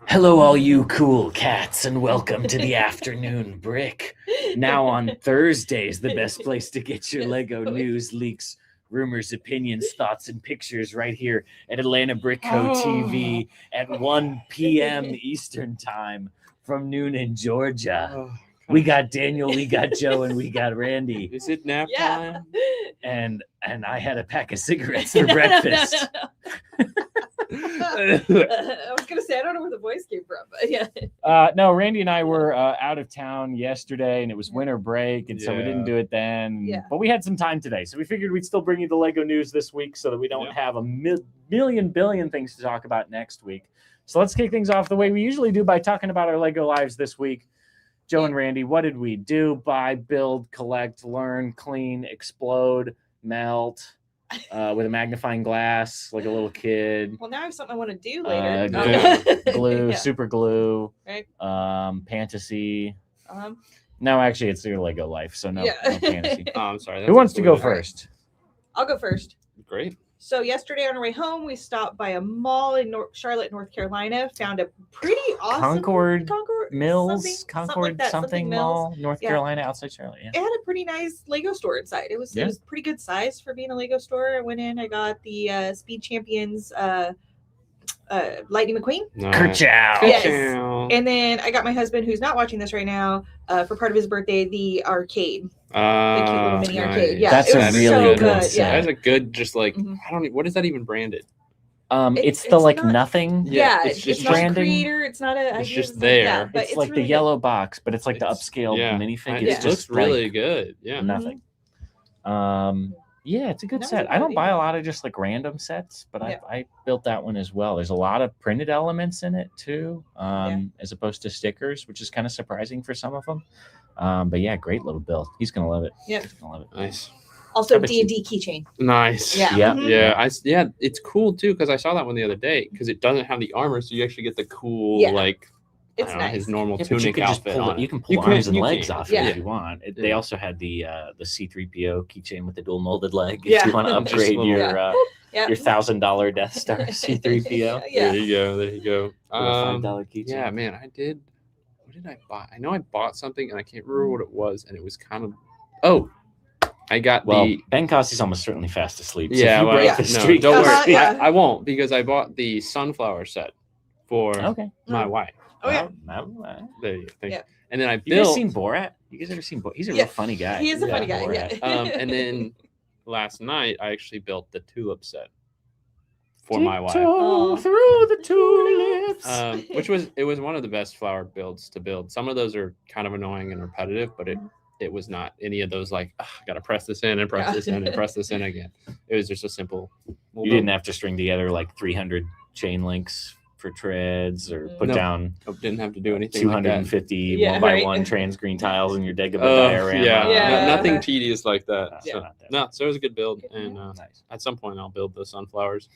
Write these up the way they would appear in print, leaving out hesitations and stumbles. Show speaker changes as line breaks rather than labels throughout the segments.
Hello, all you cool cats, and welcome to the Afternoon Brick. Now on Thursdays, the best place to get your Lego news, leaks, rumors, opinions, thoughts, and pictures right here at Atlanta Brick Co. TV at 1 p.m. Eastern Time from noon in Georgia. We got Daniel, we got Joe, and we got Randy.
Is it nap
Yeah.
time?
And I had a pack of cigarettes for breakfast.
I was gonna say I don't know where the voice came from, but yeah.
No, Randy and I were out of town yesterday, and it was winter break, and so we didn't do it then.
Yeah.
But we had some time today, so we figured we'd still bring you the Lego news this week, so that we don't have a million billion things to talk about next week. So let's kick things off the way we usually do by talking about our Lego lives this week. Joe and Randy, what did we do? Buy, build, collect, learn, clean, explode, melt. With a magnifying glass, like a little kid.
Well, now I have something I want to do later.
Glue,
Yeah.
super glue,
Right.
fantasy. No, actually, it's your Lego life, so no,
Yeah.
no fantasy.
Oh, I'm sorry.
Who wants to go
All right.
first?
I'll go first.
Great.
So yesterday on our way home, we stopped by a mall in Charlotte, North Carolina. Found a pretty awesome
Concord Mills,
something like that,
something
Mills.
mall, North
Yeah.
Carolina, outside Charlotte. Yeah.
It had a pretty nice Lego store inside. It was pretty good size for being a Lego store. I went in, I got the Speed Champions Lightning McQueen.
Kerchow.
Yes.
Kerchow.
And then I got my husband, who's not watching this right now, for part of his birthday, the arcade. The cute little mini arcade. Yeah,
That's
it
a
was
really
so
good
good.
set.
Yeah.
That's a good, just like,
Mhm.
I don't know, what is that even branded?
It's the
it's
like
not-
nothing.
Yeah,
it's
it's,
just
not a
branding.
creator. It's not a.
It's
idea,
just
like-
there.
Yeah, but
It's like
really
the
good.
yellow box, but it's like the
It's-
upscaled
yeah.
minifig.
It
It's
Yeah.
just
looks really
like
good. Yeah.
nothing. Yeah, it's a good
That was
set.
a
I
good
don't buy
idea.
a lot of just like random sets, but
Yeah.
I built that one as well. There's a lot of printed elements in it too, as opposed to stickers, which is kind of surprising for some of them. But yeah, great little build. He's gonna love it.
Yep.
He's gonna love it.
Nice.
Also,
I bet you-
D&D keychain.
Nice.
Yeah.
Yeah.
Mhm.
Yeah. It's cool too, because I saw that one the other day, because it doesn't have the armor, so you actually get the cool,
Yeah.
like, I
It's
don't know,
nice.
his normal
Yeah, but you
tunic
can just
outfit
pull
on
it. You
it.
can pull arms and legs
can.
off
Yeah.
it if you want. They
Yeah.
also had the C-3PO keychain with the dual molded leg. If
Yeah.
you want to
Just
upgrade
little-
Yeah.
your $1,000 Death Star C-3PO.
Yeah.
There you go. There you go.
With a $5 keychain.
Yeah, man, I did. What did I buy? I know I bought something, and I can't remember what it was, and it was kind of. Oh, I got
Well,
the.
Ben Cossey's almost certainly fast asleep. So
Yeah,
if you
well,
break
yeah.
the
no,
streak,
don't worry.
Yeah.
I won't, because I bought the sunflower set for
Okay.
my wife.
Oh yeah.
There you go. Thanks.
Yeah.
And then I
You guys
built.
seen Borat? You guys ever seen Borat? He's a
Yeah.
real funny guy.
He is a
funny
guy,
Borat.
yeah.
And then last night I actually built the tulip set for my wife.
Oh.
Through the tulips.
Which was one of the best flower builds to build. Some of those are kind of annoying and repetitive, but it was not any of those like, gotta press this in and press this in and press this in again. It was just a simple.
You didn't have to string together like 300 chain links for treads or put
No.
down
didn't have to do anything. Like that.
250
Yeah,
one by
right.
one trans green tiles in your Dagobah
Oh,
diorama.
yeah,
Yeah.
nothing tedious like that.
No,
So,
not that.
no, so it was a good build, and
Nice.
at some point I'll build those sunflowers.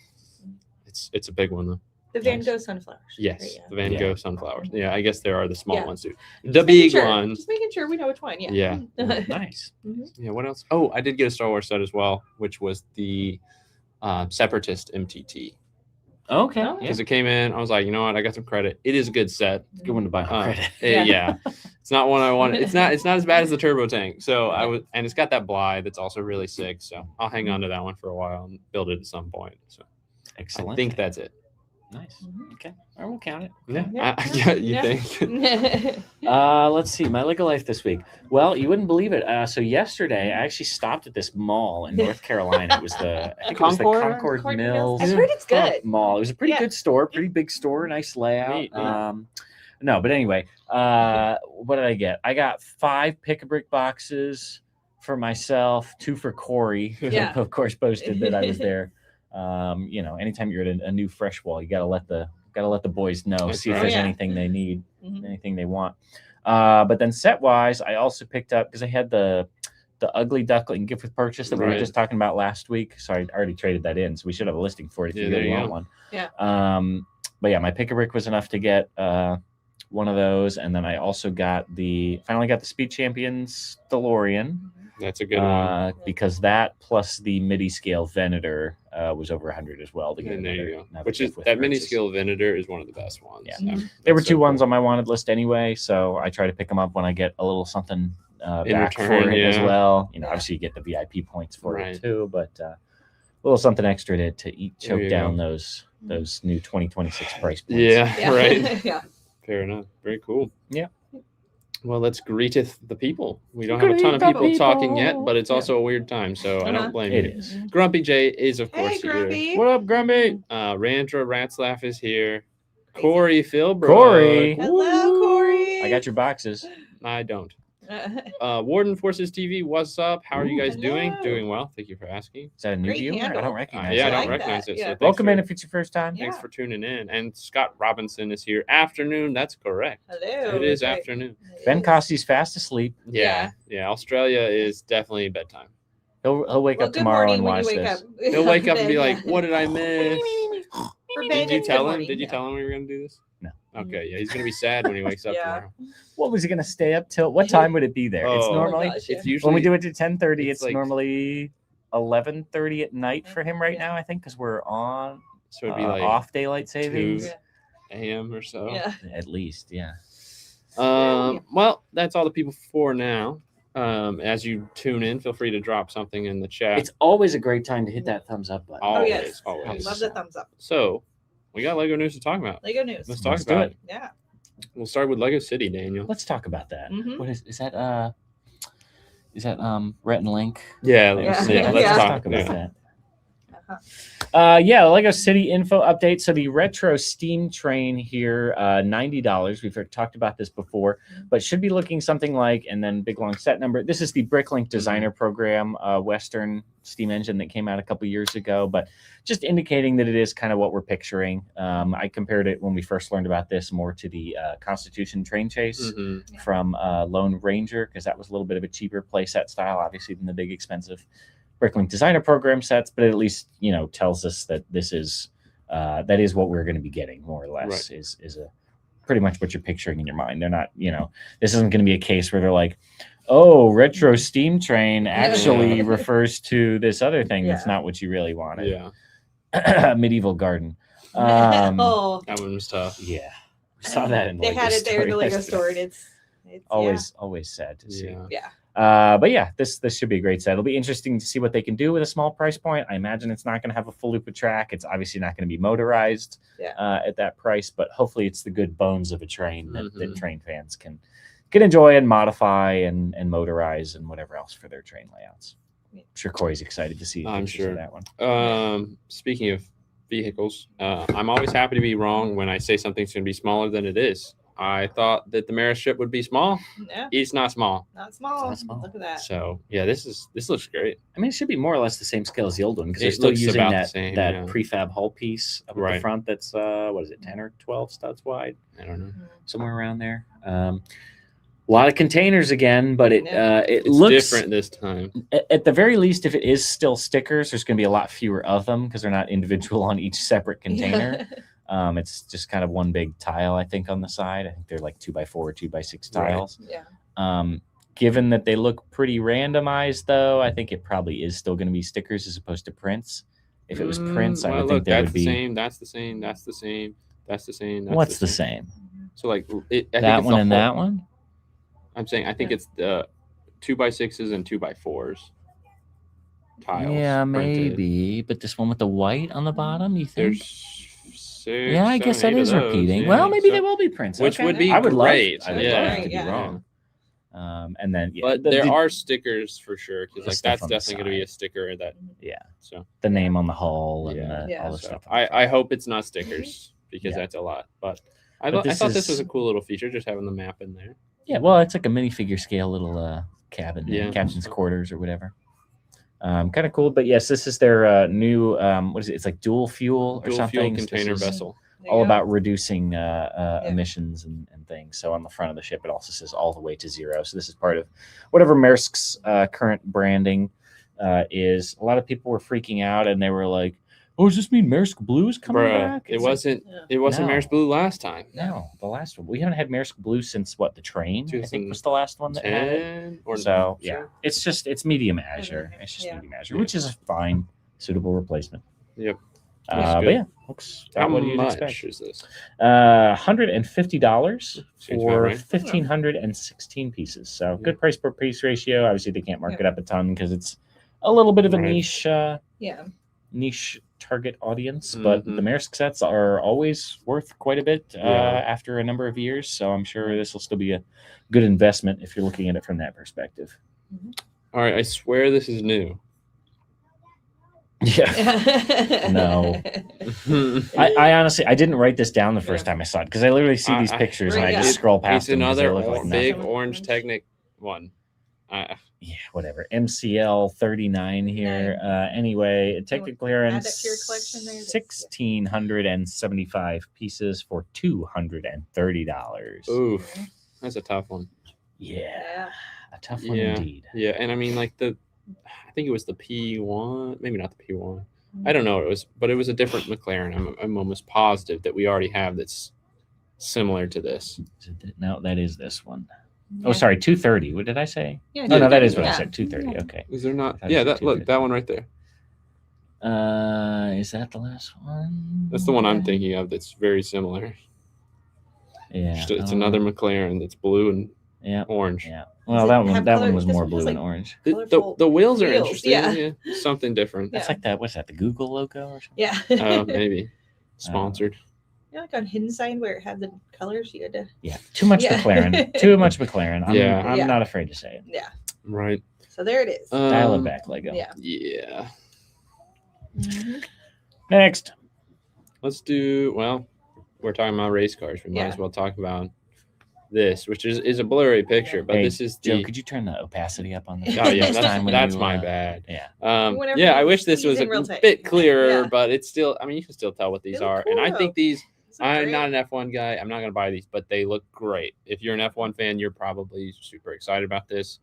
It's a big one though.
The Van
Nice.
Gogh sunflowers.
Yes,
Right, yeah.
the Van
Yeah.
Gogh sunflowers. Yeah, I guess there are the small
Yeah.
ones too.
Just
The
making
big
sure.
one.
Just making sure we know which one. Yeah.
Yeah.
Nice.
Yeah. What else? Oh, I did get a Star Wars set as well, which was the Separatist MTT.
Okay.
Oh,
Yeah.
Because it came in, I was like, you know what? I got some credit. It is a good set.
Good one to buy on credit.
Yeah. It's not one I wanted. It's not as bad as the turbo tank. So and it's got that Bly that's also really sick. So I'll hang on to that one for a while and build it at some point. So
Excellent.
I think that's it.
Nice.
Mhm.
Okay. All right, we'll count it.
Yeah.
Yeah.
You
Yeah.
think?
Let's see. My Lego life this week. Well, you wouldn't believe it. So yesterday, I actually stopped at this mall in North Carolina. It was I think it was the
Concord?
Concord
Concord
Mills
I've heard it's good.
Mall. It was a pretty
Yeah.
good store, pretty big store, nice layout.
Neat.
No, but anyway, what did I get? I got 5 pick-a-brick boxes for myself, 2 for Corey, who
Yeah.
of course posted that I was there. Anytime you're at a new fresh wall, you gotta let the boys know,
That's
see if
right.
there's
Oh, yeah.
anything they need,
Mhm.
anything they want. But then set wise, I also picked up because I had the ugly duckling gift with purchase that we were
Right.
just talking about last week. Sorry, I already traded that in, so we should have a listing for it if
Yeah,
you
there
really
you
want
go.
one.
Yeah.
But yeah, my pick-a-brick was enough to get one of those, and then I also finally got the Speed Champions DeLorean.
That's a good one.
because that plus the midi scale Venator was over 100 as well. To get
And there you
another
go. Which is
gift with
that mini
purchase.
scale Venator is one of the best ones.
Yeah.
Mhm.
There were
That's
two
so
ones
cool.
on my wanted list anyway, so I try to pick them up when I get a little something
In
back for
return,
it as
yeah.
well. You know,
Yeah.
obviously you get the VIP points for
Right.
it too, but a little something extra to eat,
There you
choke down
go.
those new 2026 price points.
Yeah,
Yeah.
right.
Yeah.
Fair enough. Very cool.
Yeah.
Well, let's greeteth the people. We don't have a ton of
Greet the
people talking yet,
people.
but it's also a weird time, so I
Uh-huh.
don't blame
It
you.
is.
Grumpy J is, of course,
Hey, Grumpy.
here.
What up, Grumpy?
Randra Ratslaff is here.
Crazy.
Corey Philbrook.
Corey.
Hello, Corey.
I got your boxes.
I don't. Warden Forces TV, what's up? How are you guys doing?
Hello.
Doing well. Thank you for asking.
Is that a new
Great
viewer? I
handle.
don't recognize
Yeah, I
that.
don't
like
recognize
that,
it.
yeah.
So thanks
Welcome
for,
in if it's your first time.
Yeah.
Thanks for tuning in. And Scott Robinson is here. Afternoon. That's correct.
Hello.
It is
That's right.
afternoon.
It
Ben
is.
Costy's fast asleep.
Yeah. Australia is definitely bedtime.
He'll wake
Well,
up
good
tomorrow
morning
and
when
watch
you wake
this.
up.
He'll wake up and be
Ben,
like,
yeah.
"What did I miss?"
For Ben,
Did you
it's
tell
good
him?
morning,
Did you
yeah.
tell him we were gonna do this?
No.
Okay, yeah, he's gonna be sad when he wakes up
Yeah.
tomorrow.
What was he gonna stay up till? What time would it be there? It's
Oh,
normally
gosh, yeah.
It's usually
when we do it to 10:30.
it's
It's
like-
normally 11:30 at night for him right
Yeah.
now. I think because we're on
so it'd be like
off daylight savings.
2 a.m. or so.
Yeah.
At least, yeah.
Well, that's all the people for now. As you tune in, feel free to drop something in the chat.
It's always a great time to hit that thumbs up button.
Oh,
always,
yes.
always.
Love the thumbs up.
So, we got Lego news to talk about.
Lego news.
Let's talk
Let's do
about
it.
Yeah.
We'll start with Lego City, Daniel.
Let's talk about that.
Mhm.
What is that? Is that Rhett and Link?
Yeah,
Yeah.
let's
Yeah.
talk
about
yeah.
that.
Uh-huh.
Yeah, Lego City info update. So the retro Steam train here, $90. We've talked about this before, but should be looking something like, and then big long set number. This is the Bricklink Designer Program, Western Steam engine that came out a couple years ago, but just indicating that it is kind of what we're picturing. I compared it when we first learned about this more to the Constitution Train Chase
Mhm.
from Lone Ranger, because that was a little bit of a cheaper playset style, obviously, than the big expensive Bricklink Designer Program sets, but it at least tells us that this is that is what we're going to be getting more or less.
Right.
Is a pretty much what you're picturing in your mind. They're not, this isn't going to be a case where they're like, oh, retro Steam Train actually
Yeah.
refers to this other thing that's
Yeah.
not what you really wanted.
Yeah,
Medieval Garden.
Oh,
that one was tough.
Yeah, we saw that in the
they
Lego
had it there in the Lego
yesterday.
store, and it's
Always sad to see.
Yeah.
yeah.
But yeah, this should be a great set. It'll be interesting to see what they can do with a small price point. I imagine it's not going to have a full loop of track. It's obviously not going to be motorized at that price, but hopefully it's the good bones of a train that
Mhm.
train fans can enjoy and modify and motorize and whatever else for their train layouts. I'm sure Corey's excited to see
I'm
pictures of
sure.
that one.
Speaking of vehicles, I'm always happy to be wrong when I say something's going to be smaller than it is. I thought that the Maris ship would be small.
Yeah.
It's not small.
Not small.
Not small.
Look at that.
So yeah, this looks great.
I mean, it should be more or less the same scale as the old one because they're
It
still
looks
using
about the
that
same,
that
yeah.
prefab hull piece up at the
Right.
front. That's what is it, 10 or 12 studs wide?
I don't know.
Somewhere around there. A lot of containers again, but it
It's
looks
different this time.
at the very least, if it is still stickers, there's going to be a lot fewer of them because they're not individual on each separate container. It's just kind of one big tile, I think, on the side. I think they're like 2x4 or 2x6
Right.
tiles.
Yeah.
Given that they look pretty randomized, though, I think it probably is still going to be stickers as opposed to prints. If it was prints, I
well,
would think
look,
they
that's
would
the
be.
same. That's the same. That's the same. That's the same. That's
What's the same?
So like I think
That
it's
one
the
and
whole-
that one?
I'm saying I think it's the 2x6s and 2x4s. Tiles.
Yeah,
printed.
maybe. But this one with the white on the bottom, you think?
There's 6.
Yeah, I guess
7,
that
8
is
of those,
repeating.
yeah.
Well, maybe
So-
they will be prints,
which
okay.
would be
I would
great.
Love, I would
Yeah.
love to be
Yeah.
wrong. And then,
But there are stickers for sure because
The
like
stuff
that's
on the
definitely going to be a
side.
sticker that.
Yeah.
So
the name on the hull and
Yeah.
Yeah.
all the
so
stuff.
I hope it's not stickers because
Yeah.
that's a lot. But I
But
thought this
this
was
is-
a cool little feature, just having the map in there.
Yeah, well, it's like a minifigure scale little cabin,
Yeah.
captain's quarters or whatever. Kind of cool. But yes, this is their new what is it? It's like dual fuel or
Dual
something.
fuel
This
container
is
vessel.
There you
all
go.
about reducing emissions and things. So on the front of the ship, it also says all the way to zero. So this is part of whatever Maersk's current branding is. A lot of people were freaking out and they were like, Oh, does this mean Maersk Blue is coming
Bruh,
back?
it
It's like,
wasn't.
Yeah.
It wasn't
No.
Maersk Blue last time.
no, the last one. We haven't had Maersk Blue since what? The train, I think, was the last one that had it.
10 or
So
sure.
it's medium azure.
Okay.
It's just
Yeah.
medium azure,
Yeah.
which is a fine, suitable replacement.
Yep.
But
good.
yeah, looks
How
about what you'd
much
expect.
is this?
$150
Seems
for
about right.
1,516 pieces. So
Yeah.
good price per piece ratio. Obviously, they can't mark it up a ton because it's a little bit of a
Right.
niche target audience. But
Mhm.
the Maersk sets are always worth quite a bit
Yeah.
after a number of years. So I'm sure this will still be a good investment if you're looking at it from that perspective.
All right, I swear this is new.
Yeah. No. I honestly I didn't write this down the first time I saw it because I literally see these pictures and I
Right,
just
yeah.
scroll past
It's
them because they
another
look like
big
nothing.
orange Technic one.
Yeah, whatever. MCL 39 here. Anyway, Technic clearance
that to your collection there?
1,675 pieces for $230.
Oof, that's a tough one.
Yeah, a tough one
Yeah.
indeed.
Yeah, and I mean, like I think it was the P1, maybe not the P1. I don't know what it was, but it was a different McLaren. I'm almost positive that we already have that's similar to this.
No, that is this one. Oh, sorry, 230. What did I say?
Yeah,
Oh, no, that is what I
yeah.
said. 230. Okay.
Is there not?
I
Yeah,
said
that look,
250.
that one right there.
Is that the last one?
That's the one I'm thinking of. That's very similar.
Yeah.
It's another McLaren that's blue and orange.
Yeah. Well, that one was more blue and orange.
The wheels are
wheels,
interesting.
yeah.
Something different.
That's like that. What's that? The Google logo or something?
Yeah.
Maybe sponsored.
You know, like on Hidden Side where it had the colors, you had to.
Yeah. Too much
Yeah.
McLaren. Too much McLaren. I'm
Yeah.
not afraid to say it.
Yeah.
Right.
So there it is.
Dial it back, Lego.
Yeah.
Yeah.
Mhm.
Next.
Let's do. Well, we're talking about race cars. We might as well talk about this, which is a blurry picture, but
Hey,
this is
Joe,
the.
could you turn the opacity up on this?
Oh yeah,
Next time when
that's
you,
my bad.
Yeah.
Whenever
Yeah, I
you
wish this
see
was
these in
a
real time.
bit clearer,
Yeah.
but it's still. I mean, you can still tell what these
They look
are, and I
cool,
think these.
This is
I'm
great.
not an F1 guy. I'm not going to buy these, but they look great. If you're an F1 fan, you're probably super excited about this.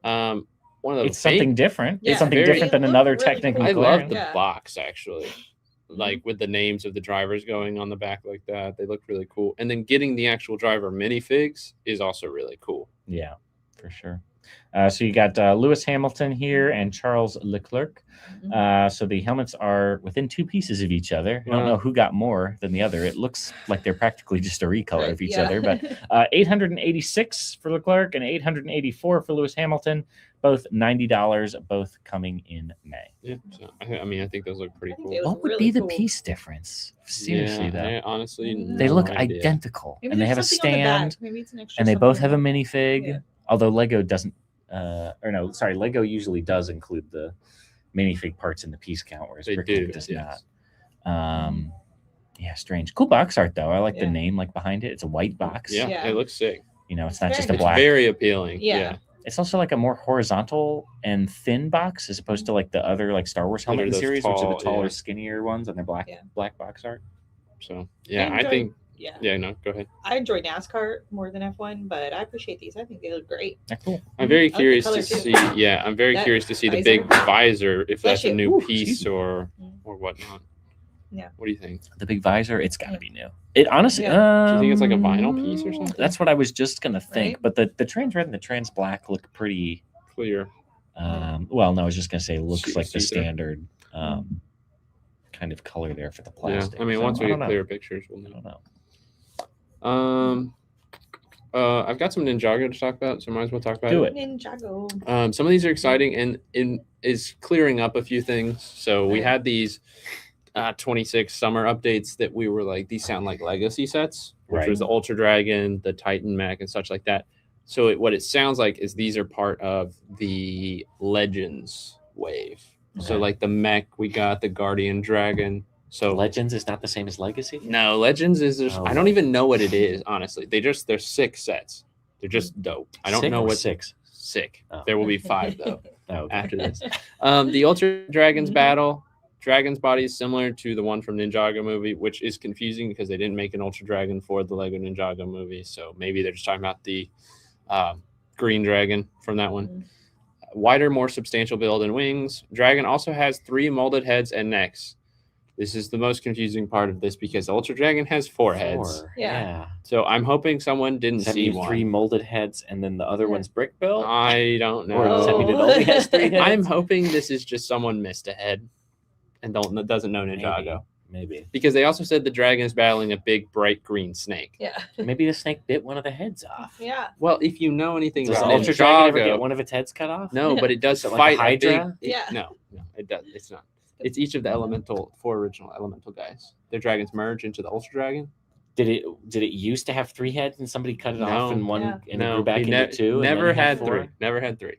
Mhm.
One of the
It's something different.
Yeah.
It's something
Very-
different than
They look
another
really
technical
cool.
I
McLaren.
love the
Yeah.
box actually, like with the names of the drivers going on the back like that. They look really cool. And then getting the actual driver minifigs is also really cool.
Yeah, for sure. So you got Lewis Hamilton here and Charles Leclerc. So the helmets are within 2 pieces of each other. I don't know who got more than the other. It looks like they're practically just a recolor of each other. But 886 for Leclerc and 884 for Lewis Hamilton. Both $90. Both coming in May.
Yeah. So, I mean, I think those look pretty
I think
cool.
they look
What would
really
be the
cool.
piece difference? Seriously, though.
I honestly,
They
no
look
idea.
identical,
Maybe
and they
there's
have a
something on the back.
stand,
Maybe it's an extra
and they both have a
something.
minifig.
Yeah.
Although Lego doesn't, Lego usually does include the minifig parts in the piece count, whereas
They
Bricklink
do,
does
yes.
not. Yeah, strange. Cool box art though. I like the
Yeah.
name like behind it. It's a white box.
Yeah,
Yeah.
it looks sick.
You know, it's
It's
not just a
very
It's
black.
very appealing.
Yeah.
It's also like a more horizontal and thin box as opposed to like the other like Star Wars
That are
helmet
those
series, which are
tall,
the taller,
yeah.
skinnier ones, and they're black
Yeah.
black box art.
So yeah, I
enjoy-
think.
Yeah.
Yeah, no, go ahead.
I enjoy NASCAR more than F1, but I appreciate these. I think they look great.
They're cool.
I'm very
I like the
curious
color
to
too.
see. Yeah, I'm very
That
curious to see the
visor.
big visor, if that's
Bless
a
you.
new
Ooh,
piece
excuse me.
or
Mm.
whatnot.
Yeah.
What do you think?
The big visor, it's got to be new. It honestly,
Yeah.
Do you think it's like a vinyl piece or something?
That's what I was just gonna think.
Right?
But the trans red and the trans black look pretty.
Clear.
Well, no, I was just gonna say looks
See-
like the
see-through.
standard kind of color there for the
Yeah,
plastic.
I mean,
So,
once we
I
get
don't know.
clearer pictures, we'll
I
know.
don't know.
I've got some Ninjago to talk about, so might as well talk about
Do
it.
it.
Ninjago.
Some of these are exciting and is clearing up a few things. So we
Right.
had these 26 summer updates that we were like, these sound like legacy sets, which
Right.
was the Ultra Dragon, the Titan Mech, and such like that. So what it sounds like is these are part of the Legends wave. So
Okay.
like the Mech, we got the Guardian Dragon. So
Legends is not the same as Legacy.
no, Legends is just,
Oh.
I don't even know what it is, honestly. They're 6 sets. They're just dope. I don't
Sick
know
or
what
6.
sick.
Oh.
There will be 5 though
Oh, okay.
after this. The Ultra Dragons battle. Dragon's body is similar to the one from Ninjago movie, which is confusing because they didn't make an Ultra Dragon for the Lego Ninjago movie. So maybe they're just talking about the green dragon from that one. Wider, more substantial build and wings. Dragon also has 3 molded heads and necks. This is the most confusing part of this because Ultra Dragon has 4 heads.
Four,
Yeah.
So I'm hoping someone didn't
Does that
see
mean 3
one.
molded heads and then the other
Yeah.
one's brick built?
I don't know.
Or does that mean it only has 3 heads?
I'm hoping this is just someone missed a head and doesn't know Ninjago.
Maybe.
Because they also said the dragon is battling a big bright green snake.
Yeah.
Maybe the snake bit one of the heads off.
Yeah.
Well, if you know anything
Does
about
the Ultra Dragon ever
Ninjago,
get one of its heads cut off?
no, but it does
Is it like a
fight
Hydra?
big.
Yeah.
No, it does. It's not. It's each of the 4 original elemental guys. Their dragons merge into the Ultra Dragon.
Did it used to have 3 heads and somebody cut it off
No.
in one
Yeah.
and it grew back
he
into 2? and then
Never
it
had
4?
3. Never had 3.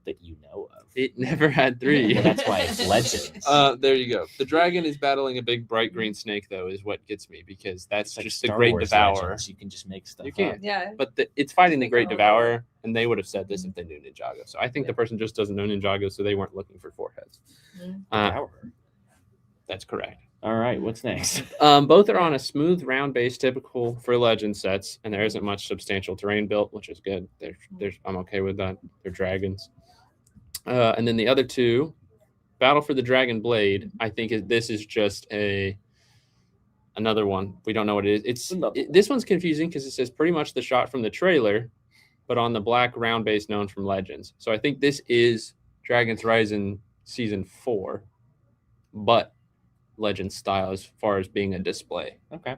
That you know of.
It never had 3.
Well, that's why it's legends.
There you go. The dragon is battling a big bright green snake, though, is what gets me because that's
It's like
just the
Star
Great
Wars
Devourer.
Legends. You can just make stuff
You can.
up.
Yeah.
But it's fighting the
Make
Great
it all
Devourer, and they would have said this if
Mm-hmm.
they knew Ninjago. So I think
Yeah.
the person just doesn't know Ninjago, so they weren't looking for 4 heads.
Mhm.
Devour.
That's correct.
All right, what's next?
Both are on a smooth round base, typical for legend sets, and there isn't much substantial terrain built, which is good. I'm okay with that. They're dragons. And then the other 2, Battle for the Dragon Blade. I think this is just another one. We don't know what it is. This one's confusing because it says pretty much the shot from the trailer, but on the black round base known from Legends. So I think this is Dragon's Rising Season 4, but Legend style as far as being a display.
Okay.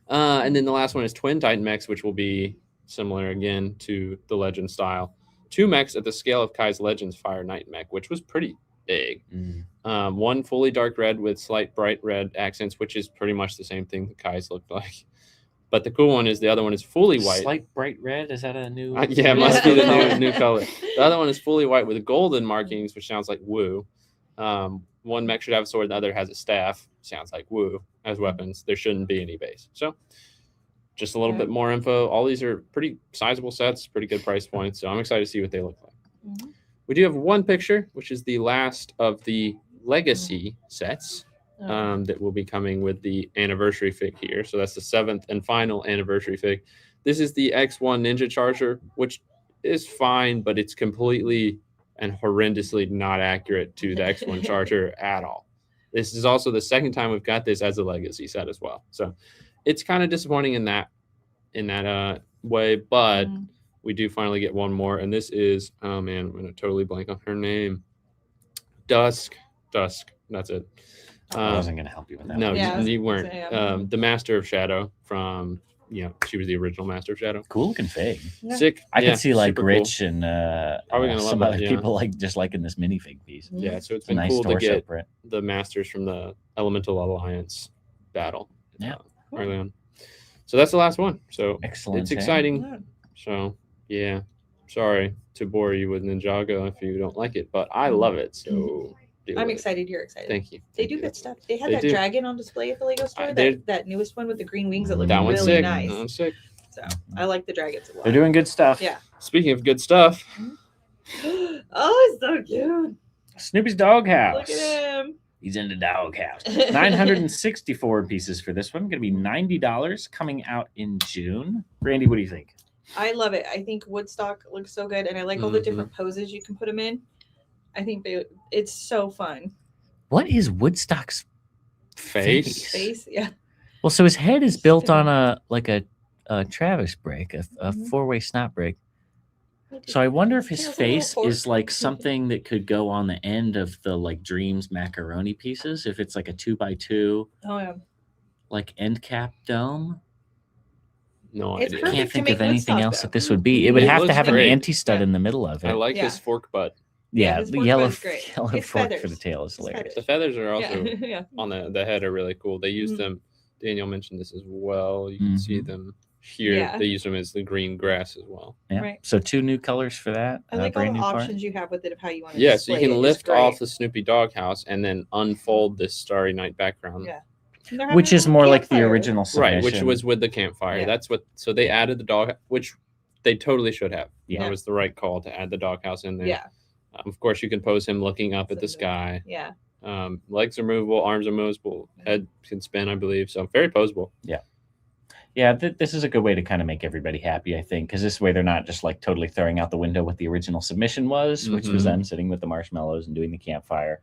And then the last one is Twin Titan mechs, which will be similar again to the Legend style. 2 mechs at the scale of Kai's Legends Fire Knight mech, which was pretty big.
Mm.
One fully dark red with slight bright red accents, which is pretty much the same thing that Kai's looked like. But the cool one is the other one is fully white.
Slight bright red. Is that a new?
Yeah, it must be the new color. The other one is fully white with golden markings, which sounds like woo. One mech should have a sword, the other has a staff. Sounds like woo as weapons. There shouldn't be any base. So just a little bit more info. All these are pretty sizable sets, pretty good price points. So I'm excited to see what they look like.
Mhm.
We do have one picture, which is the last of the legacy sets that will be coming with the anniversary fig here. So that's the 7th and final anniversary fig. This is the X1 Ninja Charger, which is fine, but it's completely and horrendously not accurate to the X1 Charger at all. This is also the second time we've got this as a legacy set as well. So it's kind of disappointing in that way, but we do finally get one more. And this is, oh man, I'm going to totally blank on her name. Dusk. That's it.
I wasn't going to help you with that.
No,
one.
Yeah, I was
you
gonna
weren't.
say,
The Master of Shadow from, she was the original Master of Shadow.
Cool looking fig.
Yeah.
Sick.
I
Yeah,
could see like
super cool.
Rich and
Probably gonna love
some
that,
other
yeah.
people like just liking this minifig piece.
Yeah, so it's
It's a
been
nice
cool to
torso
get
print.
the Masters from the Elemental Alliance battle.
Yeah.
Early on. So that's the last one. So
Excellent.
it's
eh?
exciting.
Yeah.
So yeah, sorry to bore you with Ninjago if you don't like it, but I love it. So deal
I'm
with it.
excited. You're excited.
Thank you.
They
Thank
do
you.
good stuff. They had
They
that
do.
dragon on display at the Lego store.
they're-
That newest one with the green wings that looked
That one's
really
sick.
nice.
That one's sick.
So I like the dragons a lot.
They're doing good stuff.
Yeah.
Speaking of good stuff,
Oh, it's so cute.
Snoopy's doghouse.
Look at him.
He's in the doghouse. 964 pieces for this one. Going to be $90 coming out in June. Randy, what do you think?
I love it. I think Woodstock looks so good, and I like all the
Mhm.
different poses you can put them in. I think it's so fun.
What is Woodstock's
face.
Face, yeah.
Well, so his head is built on a Travis brake, a
Mhm.
4-way snap brake. So I wonder if his
Feels a little
face
forked.
is like something that could go on the end of the like Dreams macaroni pieces. If it's like a 2x2
Oh yeah.
like end cap dome.
No
It's
idea.
I
perfect
can't
to
think
make
of anything
Woodstock,
else
though.
that this would be. It would
It
have to
looks
have
great.
an anti-stud
Yeah.
in the middle of it.
I like
Yeah.
his fork butt.
yeah,
his
the
fork
yellow,
butt is great.
yellow
It's
fork for
feathers.
the tail is
It's
hilarious.
feathers.
The feathers are also
Yeah. Yeah.
on the head are really cool. They use
Mhm.
them. Daniel mentioned this as well. You can see
Mhm.
them here.
Yeah.
They use them as the green grass as well.
Yeah.
Right.
So 2 new colors for that.
I like all
brand
the
new part.
options you have with it of how you want to
Yeah, so you
display
can
it. It's
lift
great.
off the Snoopy doghouse and then unfold this Starry Night background.
Yeah. And they're having
Which
a
is
little
more like the
campfire.
original submission.
Right, which was with the campfire.
Yeah.
That's what. So they added the dog, which they totally should have.
Yeah.
That was the right call to add the doghouse in there.
Yeah.
Of course, you can pose him looking up at the
So
sky.
Yeah.
Legs are movable, arms are movable, head can spin, I believe. So very posable.
Yeah, this is a good way to kind of make everybody happy, I think, because this way they're not just like totally throwing out the window what the original submission was, which was
Mhm.
them sitting with the marshmallows and doing the campfire.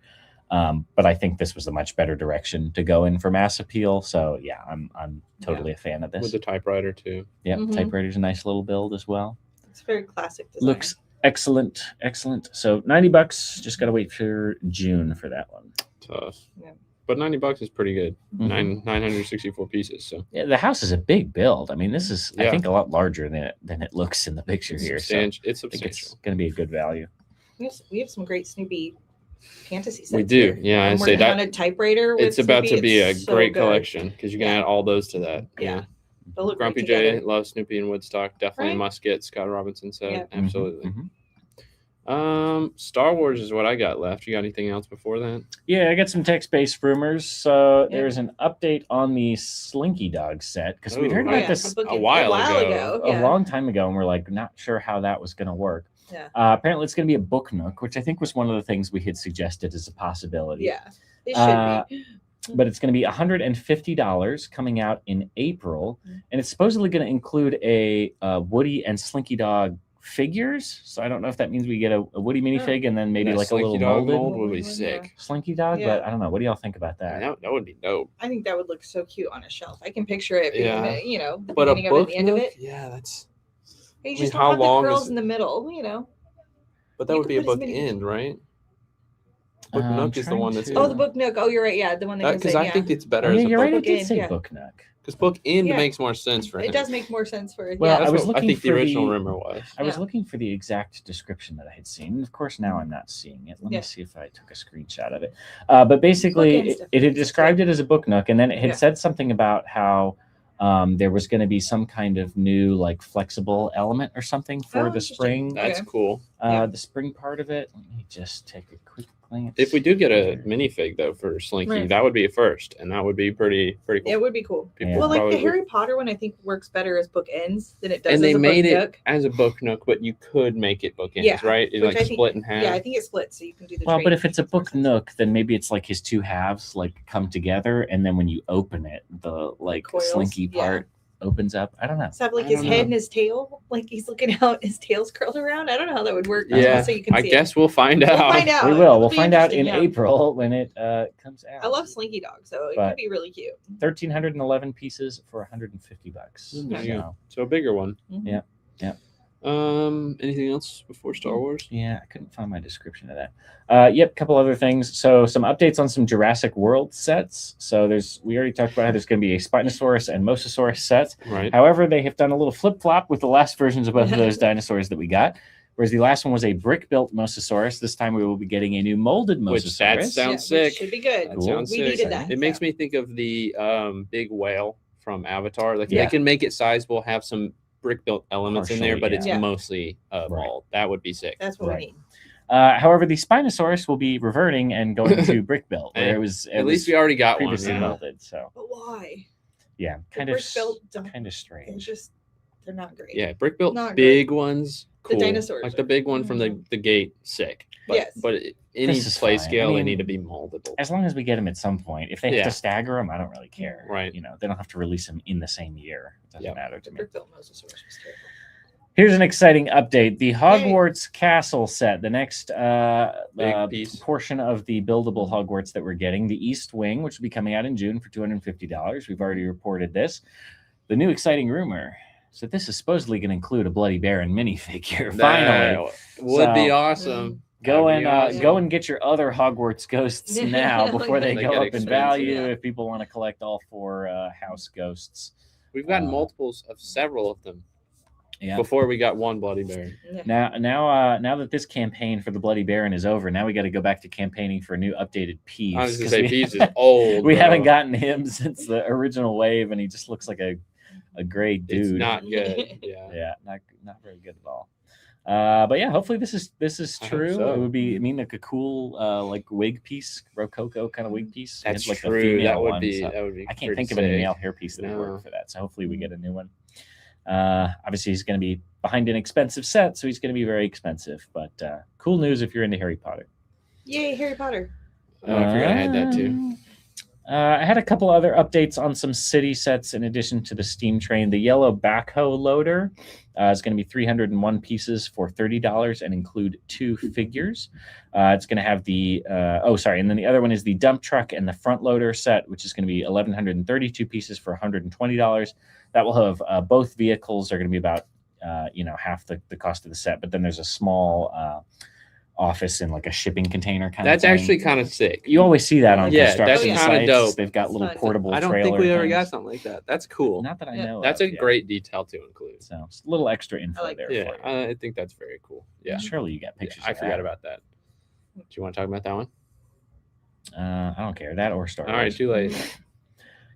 But I think this was a much better direction to go in for mass appeal. So yeah, I'm totally a fan of this.
With the typewriter too.
Yep,
Mhm.
typewriter's a nice little build as well.
It's very classic design.
Looks excellent. So $90. Just gotta wait for June for that one.
Tough.
Yeah.
But $90 is pretty good.
Mhm.
964 pieces. So
Yeah, the house is a big build. I mean, this is I
Yeah.
think a lot larger than it looks in the picture
it's
here. So
substantial. It's
I think it's
substantial.
going to be a good value.
We have some great Snoopy fantasy sets.
We do.
Here.
Yeah,
I'm
I'd say
working
that
on a typewriter. With
it's about
Snoopy.
to be a
It's so
great
good.
collection because you can
Yeah.
add all those to that.
Yeah. They'll look
Grumpy
great
J
together.
loves Snoopy and Woodstock. Definitely
Right?
must get. Scott Robinson said.
Yep.
Absolutely.
Mhm.
Star Wars is what I got left. You got anything else before that?
Yeah, I got some text-based rumors. So
Yeah.
there's an update on the Slinky Dog set because we'd heard
Oh,
about
yeah,
this
book
a
it
while ago.
a long time ago, and we're like not sure how that was going to work.
Yeah.
Apparently, it's going to be a book nook, which I think was one of the things we had suggested as a possibility.
Yeah, it should be.
But it's going to be $150 coming out in April, and it's supposedly going to include a Woody and Slinky Dog figures. So I don't know if that means we get a Woody minifig and then maybe
That
like a
Slinky
little
Dog
molded
mold would be
Yeah.
sick.
Slinky Dog,
Yeah.
but I don't know. What do y'all think about
I mean,
that?
that would be dope.
I think that would look so cute on a shelf. I can picture it being,
Yeah.
the
But a
beginning of it,
book
the end of
nook?
it.
Yeah, that's.
You
I
just
mean, how
don't have
long
the
is
curls
it?
in the middle,
But that
You
would
could
be a
put as
book
many-
end, right? Book
I'm
nook is the
trying
one that's.
to-
Oh, the book nook. Oh, you're right. Yeah, the one that goes
Because
in.
I
Yeah.
think it's better
Oh, yeah,
as a
you're right.
book.
It did
end,
say
yeah.
book nook.
Because book end
Yeah.
makes more sense for him.
It does make more sense for it.
Well,
Yeah.
I was
I
looking
think the
for
original
the-
rumor was.
I was
Yeah.
looking for the exact description that I had seen. And of course, now I'm not seeing it. Let
Yeah.
me see if I took a screenshot of it. But basically,
Bookends
it
definitely
had described it as a book nook, and then it had
Yeah.
said something about how there was going to be some kind of new, like, flexible element or something for
Oh,
the
interesting.
spring.
That's
Okay.
cool.
Yeah.
The spring part of it. Let me just take a quick glance.
If we do get a
here.
minifig though for Slinky,
Right.
that would be a first, and that would be pretty cool.
It would be cool.
People
Yeah.
Well, like
probably
the
would-
Harry Potter one, I think works better as book ends than it does
and
as
they
a
made
book
it
nook.
as a book nook, but you could make it book ends,
Yeah,
right? It
which
like
I think-
split in half.
Yeah, I think it splits, so you can do the.
Well, but
trade,
if it's a
which makes more
book
sense.
nook, then maybe it's like his two halves like come together, and then when you open it, the like
coils,
slinky
yeah.
part opens up. I don't know.
So have like
I
his
don't
head
know.
and his tail, like he's looking out, his tail's curled around. I don't know how that would work.
Yeah,
so you can
I
see
guess we'll find
It.
out.
We'll find out.
We will.
It'll
We'll
be
find out in
interesting, yeah.
April when it comes out.
I love Slinky Dog, so it
But-
could be really cute.
1,311 pieces for $150.
There you
So,
go. So a bigger one.
Mhm.
Yeah.
Anything else before Star Wars?
yeah, I couldn't find my description of that. Yep, couple other things. So some updates on some Jurassic World sets. So we already talked about how there's going to be a Spinosaurus and Mosasaurus set.
Right.
However, they have done a little flip-flop with the last versions of both of those dinosaurs that we got. Whereas the last one was a brick-built Mosasaurus. This time we will be getting a new molded
Which that
Mosasaurus.
sounds
which
sick.
should be good.
That
Cool.
sounds
We
sick.
needed that.
It makes me think of the big whale from Avatar. Like
Yeah.
they can make it sizable, have some brick built elements in there,
Partially,
but it's
yeah.
mostly mold. That would be sick.
That's what
Right.
we need.
However, the Spinosaurus will be reverting and going to brick-built. Where it was
At least we already got one.
previously
Yeah.
molded. So
But why?
yeah,
The
kind of
brick-built don't-
kind of
They're
strange.
just they're not great.
Yeah, brick built
Not
big ones.
The
Cool.
dinosaurs
like
are-
the big one from the gate, sick. But,
Yes.
but any
This is
play
fine.
scale,
I
they
mean,
need to be moldable.
As long as we get them at some point. If they have
Yeah.
to stagger them, I don't really care.
Right.
You know, they don't have to release them in the same year. It doesn't
Yep.
matter to
The
me.
brick built Mosasaurus was terrible.
Here's an exciting update. The Hogwarts Castle set, the next
Big piece.
portion of the buildable Hogwarts that we're getting, the East Wing, which will be coming out in June for $250. We've already reported this. The new exciting rumor is that this is supposedly going to include a Bloody Baron minifigure. Finally.
That would be
So-
awesome.
Go
That'd
and
be
go
awesome.
and get your other Hogwarts ghosts now before they
They
go
get
up in
expensive,
value.
yeah.
If people want to collect all four house ghosts,
We've gotten
Uh,
multiples of several of them
yeah.
before we got one Bloody Baron.
Yeah.
Now that this campaign for the Bloody Baron is over, now we got to go back to campaigning for a new updated Peeves.
I was gonna
'cause
say
we-
Peeves is old.
we
bro.
haven't gotten him since the original wave, and he just looks like a great dude.
It's not good. Yeah.
Yeah, not very good at all. But yeah, hopefully this is
I hope
true.
so.
It would be, I mean, like a cool like wig piece, Rococo kind of wig piece.
That's
It's like the
true.
female
That would
one,
be.
so
That would be.
I can't
pretty
think of any
sick.
male hairpiece that would
No.
work for that. So hopefully we get a new one. Obviously he's going to be behind an expensive set, so he's going to be very expensive. But cool news if you're into Harry Potter.
Yay, Harry Potter.
Oh, I forgot I had that too.
I had a couple other updates on some city sets in addition to the steam train. The yellow backhoe loader is going to be 301 pieces for $30 and include 2 figures. It's going to have the and then the other one is the dump truck and the front loader set, which is going to be 1,132 pieces for $120. That will have both vehicles are going to be about half the cost of the set, but then there's a small office in like a shipping container kind
That's
of thing.
actually kind of sick.
You always see that on
Yeah,
construction
that's
kinda
sites.
dope.
They've got little
Fun.
portable
I don't
trailer
think we ever
things.
got something like that. That's cool.
Not that I
Yeah.
know
That's
of,
a
yeah.
great detail to include.
So it's a little extra info
I like
there
Yeah,
for you.
I think that's very cool. Yeah,
Surely you got
Yeah,
pictures
I
of
forgot
that.
about that. Do you want to talk about that one?
I don't care. That or Star
All
Wars.
right, too late.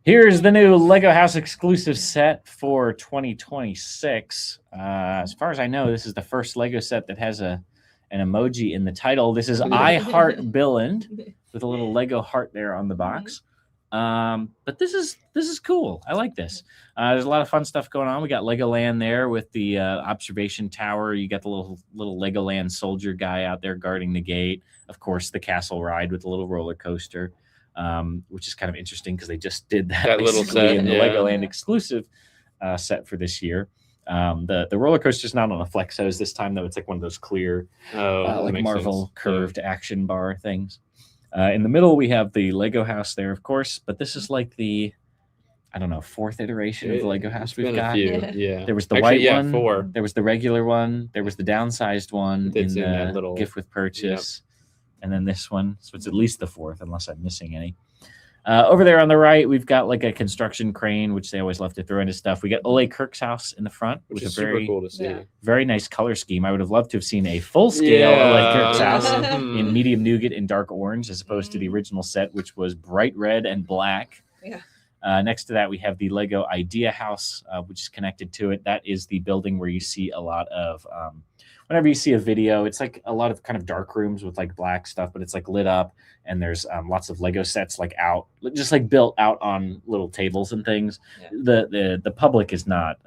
Here's the new Lego House exclusive set for 2026. As far as I know, this is the first Lego set that has an emoji in the title. This is I Heart Billund with a little Lego heart there on the box. But this is cool. I like this. There's a lot of fun stuff going on. We got Legoland there with the observation tower. You got the little Legoland soldier guy out there guarding the gate. Of course, the castle ride with the little roller coaster. Which is kind of interesting because they just did that
little
basically
set,
in the
yeah.
Legoland exclusive set for this year. The roller coaster's not on a flex hose this time, though. It's like one of those clear,
That
like
makes
Marvel
sense.
curved action bar things. In the middle, we have the Lego house there, of course, but this is like the, I don't know, 4th iteration of the Lego house
It's
we've
been
got.
a few.
Yeah.
Yeah.
There was the
Actually,
white
yeah,
one.
4.
There was the regular one. There was the downsized one
That's
in
in that
the
little-
gift with purchase. And then this one. So it's at least the 4th, unless I'm missing any. Over there on the right, we've got like a construction crane, which they always love to throw into stuff. We got Ole Kirk's house in the front,
Which
with
is
a very,
super cool to see.
Yeah.
very nice color scheme. I would have loved to have seen a full-scale Ole Kirk's house
Mhm.
in medium nougat and dark orange, as opposed to the original set, which was bright red and black.
Yeah.
Next to that, we have the Lego Idea House, which is connected to it. That is the building where you see a lot of, whenever you see a video, it's like a lot of kind of dark rooms with like black stuff, but it's like lit up, and there's lots of Lego sets like out, just like built out on little tables and things.
Yeah.
The public is not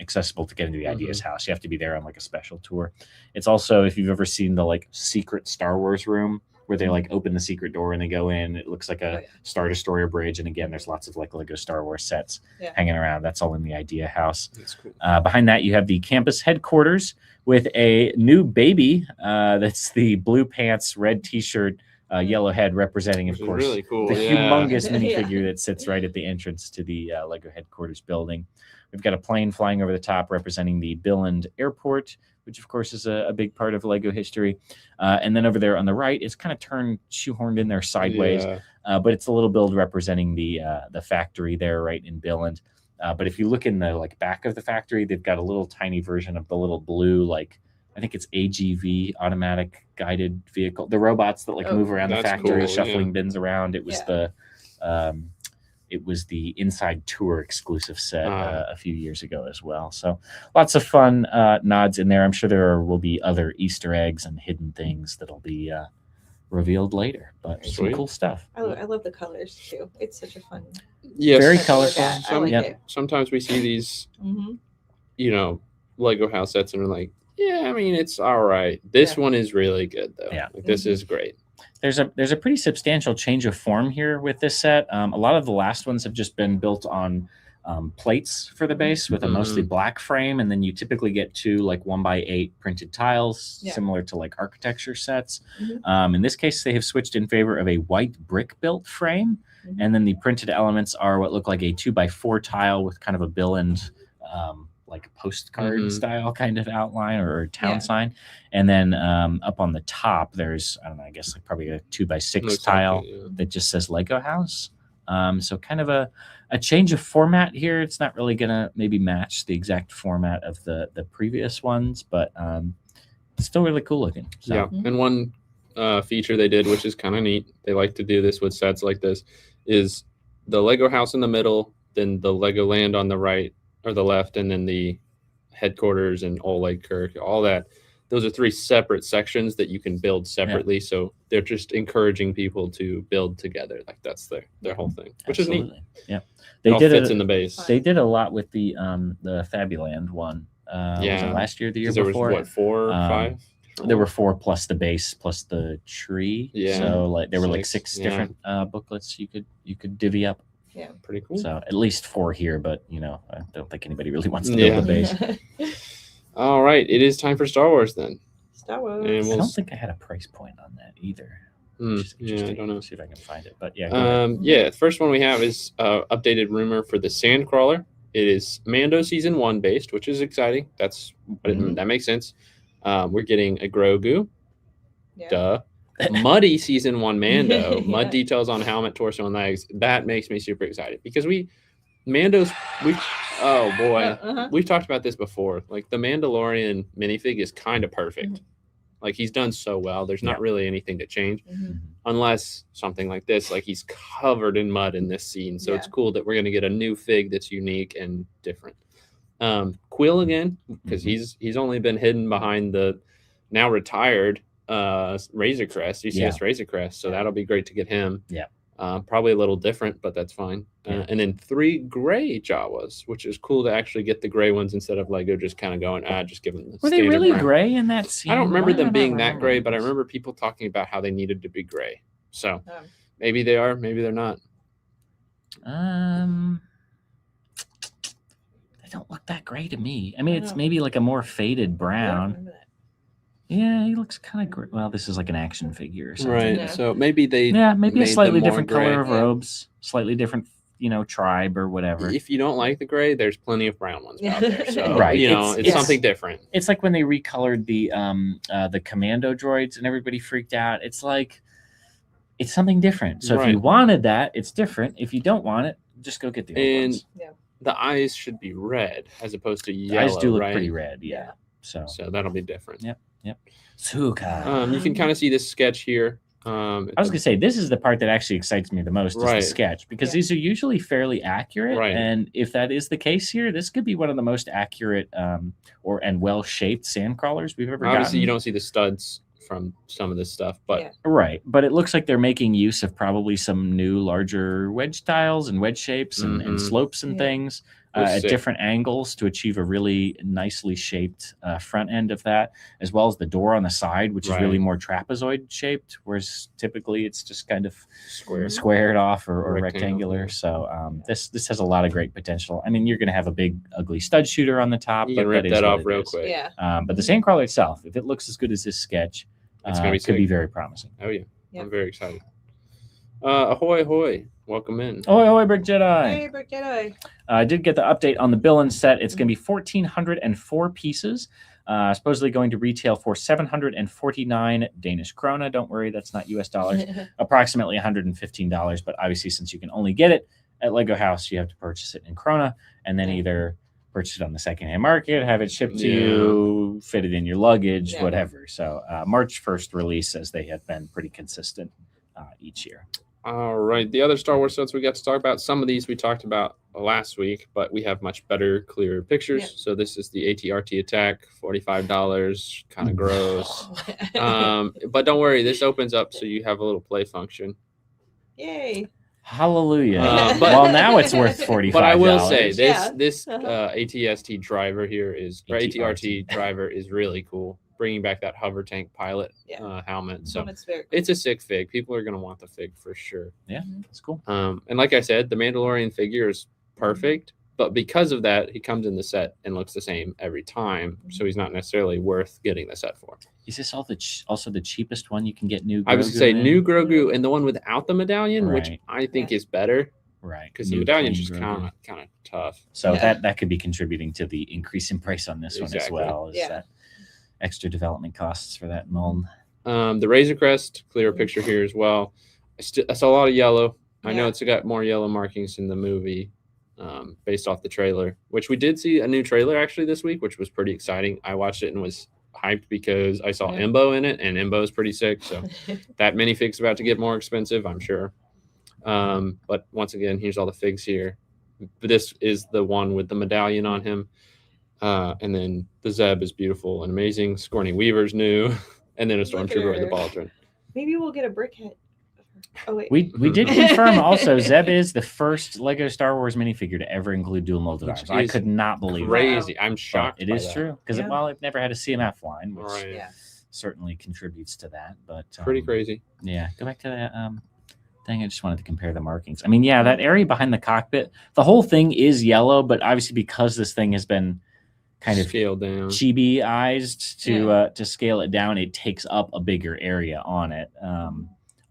accessible to get into the Ideas House. You have to be there on like a special tour. It's also, if you've ever seen the like secret Star Wars room, where they like open the secret door and they go in. It looks like a Star Destroyer bridge. And again, there's lots of like Lego Star Wars sets hanging around. That's all in the Idea House.
That's cool.
Behind that, you have the campus headquarters with a new baby. That's the blue pants, red t-shirt, yellow head, representing, of
Which is
course,
really cool.
the
Yeah.
humongous
Yeah.
minifigure that sits right at the entrance to the Lego headquarters building. We've got a plane flying over the top representing the Billund Airport, which of course is a big part of Lego history. And then over there on the right, it's kind of shoehorned in there sideways,
Yeah.
but it's a little build representing the factory there right in Billund. But if you look in the like back of the factory, they've got a little tiny version of the little blue, like I think it's AGV, automatic guided vehicle. The robots that like move around the
That's
factory,
cool,
shuffling
yeah.
bins around. It was the Inside Tour exclusive set a few years ago as well. So lots of fun nods in there. I'm sure there will be other Easter eggs and hidden things that'll be revealed later. But some
Sweet.
cool stuff.
I love the colors too. It's such a fun.
Yes.
Very
set to look
colorful.
at. I like
Yep.
it.
Sometimes we see these,
Mm-hmm.
Lego house sets and we're like, yeah, I mean, it's all right. This
Yeah.
one is really good though.
Yeah.
Like, this
Mhm.
is great.
There's a pretty substantial change of form here with this set. A lot of the last ones have just been built on plates for the base with a mostly black frame, and then you typically get 2 like 1x8 printed tiles, similar to like architecture sets.
Mhm.
In this case, they have switched in favor of a white brick built frame, and then the printed elements are what look like a 2x4 tile with kind of a Billund like postcard style kind of outline or town sign. And then up on the top, there's, I don't know, I guess like probably a 2x6
Looks
tile
like it, yeah.
that just says Lego House. So kind of a change of format here. It's not really going to maybe match the exact format of the previous ones, but it's still really cool looking. So.
Yeah. And one feature they did, which is kind of neat, they like to do this with sets like this, is the Lego house in the middle, then the Lego land on the right or the left, and then the headquarters and Ole Kirk, all that. Those are 3 separate sections that you can build separately. Yeah. So they're just encouraging people to build together. Like that's their whole thing, which
Absolutely.
is neat.
Yeah.
They all fits in the base.
They did a lot with the Fabuland one. Was it last year, the year
there
before?
was what, 4 or 5? different.
There were
ones.
4 plus the base plus the tree.
Yeah.
So like there were like
6,
6
yeah.
different booklets you could divvy up.
Yeah.
Pretty cool.
So at least 4 here, but I don't think anybody really wants to build
Yeah.
a base.
All right, it is time for Star Wars then.
Star Wars.
And
I
we'll
don't think I had a price point on that either. Which is
yeah, I
interesting.
don't know.
See if I can find it. But yeah, go ahead.
Yeah, the first one we have is updated rumor for the Sandcrawler. It is Mando season 1 based, which is exciting. That makes sense. We're getting a Grogu.
Yeah.
Duh. Muddy season 1 Mando.
Yeah.
Mud details on helmet, torso, and legs. That makes me super excited because oh boy, we've talked about this before. Like the Mandalorian minifig is kind of perfect.
Mhm.
Like he's done so well. There's not really anything to change. Unless something like this, like he's covered in mud in this scene. So it's cool that we're going to get a new fig that's unique and different. Quill again, because he's only been hidden behind the now retired Razor Crest, UCS Razor Crest. So that'll be great to get him.
Yeah.
Probably a little different, but that's fine. And then 3 gray Jawas, which is cool to actually get the gray ones instead of Lego just kind of going, just give them the
Were they
standard
really
brown.
gray in that scene?
I don't remember
Why do I
them
not
being that
remember
gray, but I
this?
remember people talking about how they needed to be gray. So
Oh.
maybe they are, maybe they're not.
They don't look that gray to me. I mean, it's
know.
maybe like a more faded
I don't
brown.
remember that.
Yeah, he looks kind of great. Well, this is like an action figure or something.
Right.
Yeah.
So maybe they
Yeah, maybe a
made
slightly
them more
different
gray.
color of
Yeah.
robes, slightly different, tribe or whatever.
If you don't like the gray, there's plenty of brown ones out there. So
Right.
it's
It's-
something different.
It's like when they recolored the commando droids and everybody freaked out. It's like it's something different. So if you
Right.
wanted that, it's different. If you don't want it, just go get the old
And
ones.
the eyes should be red as opposed to
The
yellow.
eyes do look
right?
pretty red, yeah. So
So that'll be different.
Yep. Suka.
You can kind of see this sketch here.
I was gonna say this is the part that actually excites me the most is the
Right.
sketch because
Yeah.
these are usually fairly accurate,
Right.
and if that is the case here, this could be one of the most accurate and well shaped sand crawlers we've ever
obviously
gotten.
you don't see the studs from some of this stuff, but
Yeah.
Right, but it looks like they're making use of probably some new larger wedge styles and wedge shapes and
Mhm.
slopes and
Yeah.
things
Looks
at
sick.
different angles to achieve a really nicely shaped front end of that, as well as the door on the side, which is really
Right.
more trapezoid shaped, whereas typically it's just kind of
square.
squared off or
Rectangle,
rectangular.
yeah.
So this has a lot of great potential. I mean, you're going to have a big ugly stud shooter on the top,
You
but
can rip
is
that
what
off
it
real
is.
quick.
Yeah.
But the sandcrawler itself, if it looks as good as this sketch,
It's gonna be
could be
sick.
very promising.
Oh yeah.
Yep.
I'm very excited. Ahoy, ahoy. Welcome in.
Oh, Brick Jedi.
Hey, Brick Jedi.
I did get the update on the bill and set. It's going to be 1,404 pieces. Supposedly going to retail for 749 Danish krona. Don't worry, that's not US dollars. Approximately $115. But obviously, since you can only get it at Lego House, you have to purchase it in krona and then either purchase it on the secondhand market, have it shipped to you, fit it in your luggage,
Yeah.
whatever. So March 1st release, as they have been pretty consistent each year.
All right. The other Star Wars sets we got to talk about. Some of these we talked about last week, but we have much better, clearer pictures.
Yeah.
So this is the ATRT attack, $45, kind of gross. But don't worry, this opens up so you have a little play function.
Yay.
Hallelujah.
But-
well, now it's worth $45.
But I will say
Yeah.
this
Uh-huh.
ATST driver here is or ATRT driver is really cool, bringing back that hover tank pilot
Yeah.
helmet. So
It's very cool.
it's a sick fig. People are going to want the fig for sure.
Yeah, that's cool.
And like I said, the Mandalorian figure is perfect, but because of that, he comes in the set and looks the same every time. So he's not necessarily worth getting the set for.
Is this also the cheapest one you can get new?
I was
Grogu
to say
in?
new Grogu and the one without the medallion, which
Right.
I think is better
Right,
because the
new
medallion's
clean
just
Grogu.
kind of tough.
So
Yeah.
that could be contributing to the increase in price on this one as
Exactly.
well. Is
Yeah.
that extra development costs for that mold?
The Razor Crest, clearer picture here as well. I saw a lot of yellow. I know
Yeah.
it's got more yellow markings in the movie, based off the trailer, which we did see a new trailer actually this week, which was pretty exciting. I watched it and was hyped because I saw
Yeah.
Embo in it, and Embo is pretty sick. So that minifig's about to get more expensive, I'm sure. But once again, here's all the figs here. This is the one with the medallion on him. And then the Zeb is beautiful and amazing. Scorny Weaver's new. And then a
Look at
Stormtrooper with the
her.
baldron.
Maybe we'll get a brick head. Oh, wait.
We did confirm also Zeb is the first Lego Star Wars minifigure to ever include dual molded
Which
arms. I
is
could not believe that.
Crazy. I'm
But
shocked.
it
by
is
that.
true because
Yeah.
I've never had a CMF line, which
Right.
Yeah.
certainly contributes to that. But
Pretty crazy.
Yeah, go back to that thing. I just wanted to compare the markings. I mean, yeah, that area behind the cockpit, the whole thing is yellow, but obviously because this thing has been kind of
Scaled down.
chibi-ized to scale it down, it takes up a bigger area on it.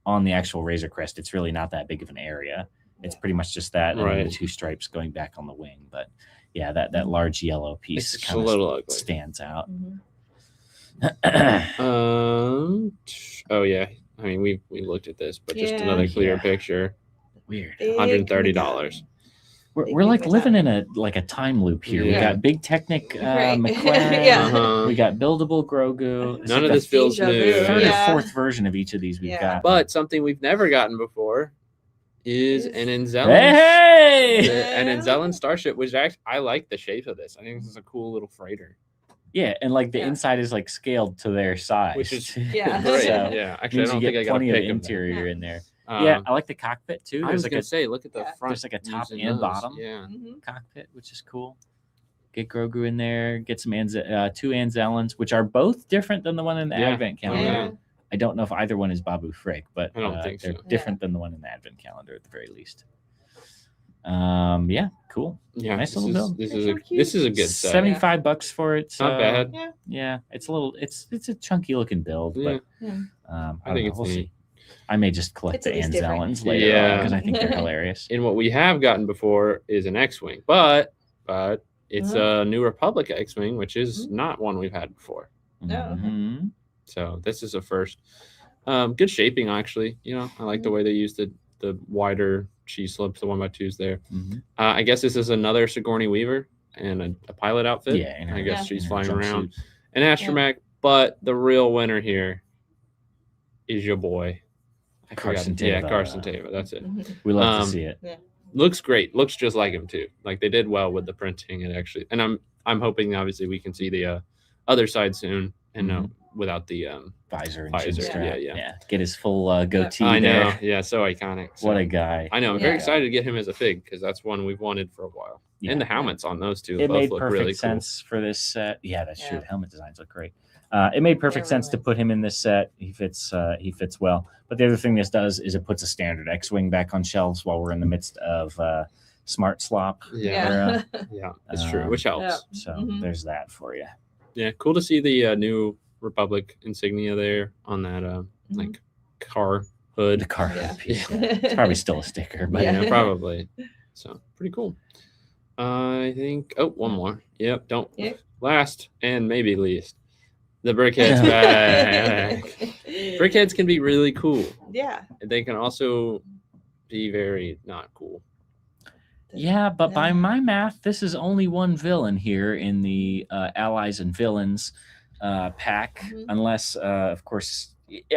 On the actual Razor Crest, it's really not that big of an area. It's pretty much just that and then the 2 stripes going back on the wing. But yeah, that large yellow piece
It's
kind
a little
of
ugly.
stands out.
Oh yeah. I mean, we looked at this, but just another clear picture.
Weird.
$130.
We're like living in a time loop here. We
Yeah.
got Big Technic
Right.
McLaren.
Yeah.
We got Buildable Grogu.
None of this feels
Deja
new.
vu.
Third
Yeah.
or fourth version of each of these we've got.
But something we've never gotten before is an Enzellan.
Hey!
An Enzellan starship, which actually I like the shape of this. I think this is a cool little freighter.
Yeah, and like the inside is like scaled to their size,
Which is
Yeah.
great.
So,
Yeah, actually, I
means
don't
you
think I
get
got a
plenty of
pic of
interior in there.
that.
Yeah, I like the cockpit too.
I was
There's
gonna
like
say, look at the front.
there's like a top
using
and
those.
bottom
Yeah.
cockpit, which is cool. Get Grogu in there. Get some 2 Anzellans, which are both different than the one in the
Yeah.
Advent calendar.
Yeah.
I don't know if either one is Babu Frick, but
I don't think
they're
so.
different than the one in the Advent calendar at the very least. Yeah, cool.
Yeah,
Nice
this
little
is,
build.
This
They're
is
so
a
cute.
this is a good set.
$75 for it. So,
Not bad.
Yeah.
Yeah, it's a little. It's a chunky looking build,
Yeah.
but
I think it's
we'll
neat.
see. I may just collect
It's
the
at least different.
Anzellans later
Yeah.
because I think they're hilarious.
And what we have gotten before is an X-wing, but it's a New Republic X-wing, which is not one we've had before.
No.
Mhm.
So this is a first. Good shaping, actually. You know, I like the way they used the wider cheese slips, the 1x2s there.
Mhm.
I guess this is another Sigourney Weaver and a pilot outfit.
Yeah, in
I
her-
guess
Yeah.
she's
in her
flying
jumpsuit.
around. An astromech, but the real winner here is your boy. I forgot-
Carson
Yeah,
Teva.
Carson Teva. That's it.
We love
Um,
to see it.
Looks great. Looks just like him too. Like they did well with the printing and actually. And I'm hoping obviously we can see the other side soon and no without the
Visor and chin
visor,
strap.
yeah.
Get his full goatee
I know.
there.
Yeah, so iconic. So,
What a guy.
I know. I'm very
Yeah.
excited to get him as a fig because that's one we've wanted for a while.
Yeah.
And the helmets on those two
It
both
made
look
perfect
really
sense for this set. Yeah, that's true.
Yeah.
The helmet designs look great. It made perfect
They're
sense
really
to put him in this set. He fits well. But the other thing this does is it puts a standard X-wing back on shelves while we're in the midst of smart slop.
cool. Yeah,
Yeah.
yeah, it's true, which helps.
Yeah.
So
Mhm.
there's that for you.
Yeah, cool to see the new Republic insignia there on that like car
The
hood.
car
Yeah.
piece. Yeah. It's probably still a sticker, but
Yeah,
Yeah.
probably. So pretty cool. I think. Oh, one more. Yep. Don't.
Yep.
Last and maybe least, the brickheads back. Brickheads can be really cool.
Yeah.
They can also be very not cool.
yeah, but by my math, this is only one villain here in the Allies and Villains pack,
Mhm.
unless, of course,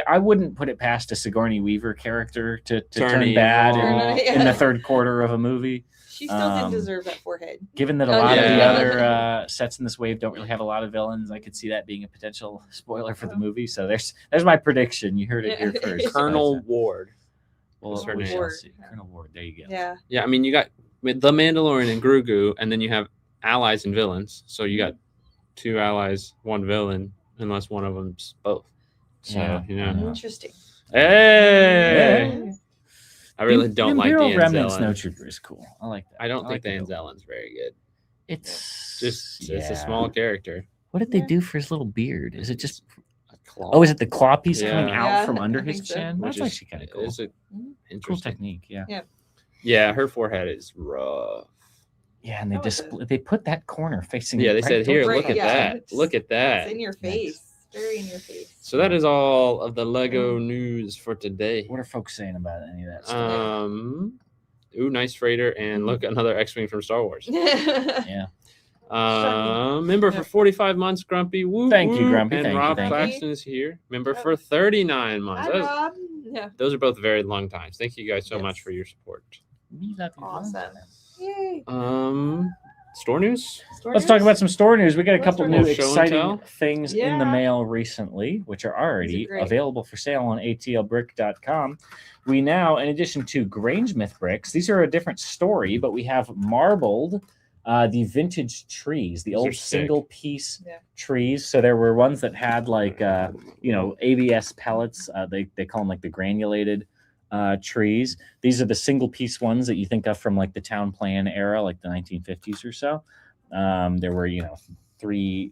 I wouldn't put it past a Sigourney Weaver character to turn
evil.
bad
Yeah.
in the third quarter of a movie.
She still
Um,
didn't deserve that forehead.
Given that a
Oh,
lot of the
yeah.
other sets in this wave don't really have a lot of villains, I could see that being a potential spoiler for the movie. So there's my prediction. You heard it here first.
Colonel
But,
Ward.
well,
is her
we
name.
shall
Ward.
see. Colonel Ward. There you go.
Yeah.
Yeah, I mean you got with the Mandalorian and Grogu, and then you have allies and villains. So you got 2 allies, 1 villain, unless one of them's both. So
Yeah.
you know.
Interesting.
Hey.
Yeah.
I really don't like the
Imperial Remnant
Anzellan.
Snow Trooper is cool. I like that.
I don't
like
think the
the build.
Anzellan's very good.
It's
Just it's a
yeah.
small character.
What did they
Yeah.
do for his little beard? Is it just?
A claw.
Oh, is it the claw piece coming
Yeah.
out
Yeah,
from under
I
his
think so.
chin?
Which
That's
is-
actually kind of cool.
Is it
Mhm.
Cool
interesting?
technique, yeah.
Yeah, her forehead is rough.
Yeah, and they
That was a-
they put that corner facing.
Yeah, they
right
said here,
towards
look at
the
yeah.
that. Look at that.
It's in your face. Very in your face.
So that is all of the Lego news for today.
What are folks saying about any of that stuff?
Ooh, nice freighter, and look, another X-wing from Star Wars.
Yeah.
Member for 45 months, Grumpy. Woo,
Thank you,
woo.
Grumpy.
And
Thank you,
Rob
thank you.
Claxton is here. Member
Oh.
for 39 months.
Hi,
Those,
Rob. Yeah.
those are both very long times. Thank you guys so
Yes.
much for your support.
Me love you.
Awesome. Yay.
Store news.
Let's talk about some store news. We got a
Let's
couple
talk
new
about
show and
exciting
tell.
things in the
Yeah.
mail recently, which are already
These are great.
available for sale on atlbrick.com. We now, in addition to Grange Myth bricks, these are a different story, but we have marbled The vintage trees, the
Those are
old
sick.
single piece
Yeah.
trees. So there were ones that had like ABS pellets. They call them like the granulated trees. These are the single piece ones that you think of from like the town plan era, like the 1950s or so. There were three